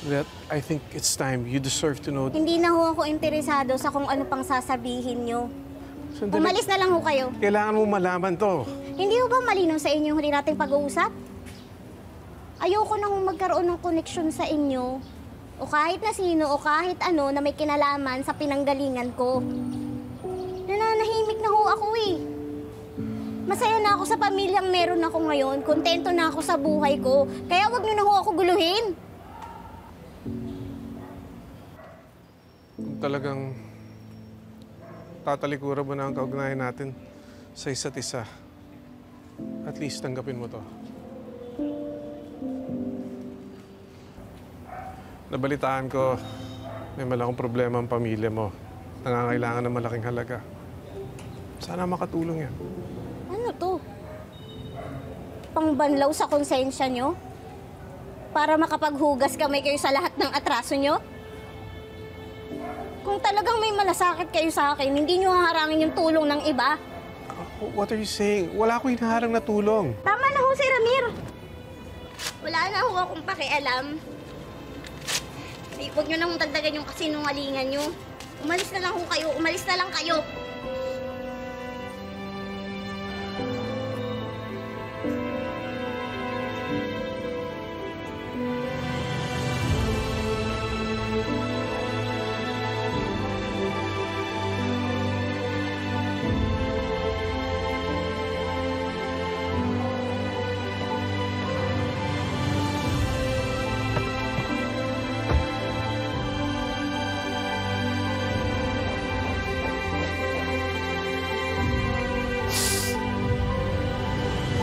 That I think it's time. You deserve to know. Hindi na ho ako interesado sa kung ano pang sasabihin nyo. Sandali. Umalis na lang ho kayo. Kailangan mo malaman to. Hindi ho ba malinaw sa inyo yung huli nating pag-uusap? Ayoko na hong magkaroon ng koneksyon sa inyo. O kahit na sino, o kahit ano na may kinalaman sa pinanggalingan ko. Nananahimik na ho ako eh. Masaya na ako sa pamilyang meron ako ngayon. Kontento na ako sa buhay ko. Kaya wag nyo na ho ako guluhin. Kung talagang tatalikuran mo na ang kaugnayan natin sa isa't isa, at least tanggapin mo to. Nabalitaan ko, may malaking problema ang pamilya mo. Nangangailangan ng malaking halaga. Sana makatulong yan. Ano to? Pangbanlaw sa konsensya nyo? Para makapaghugas kamay kayo sa lahat ng atraso nyo? Kung talagang may malasakit kayo sa akin, hindi nyo haharangin yung tulong ng iba. What are you saying? Wala akong hinaharang na tulong. Tama na ho si Ramir. Wala na ho akong pakialam. Huwag nyo na hong dagdagan yung kasinungalingan nyo. Umalis na lang ho kayo. Umalis na lang kayo.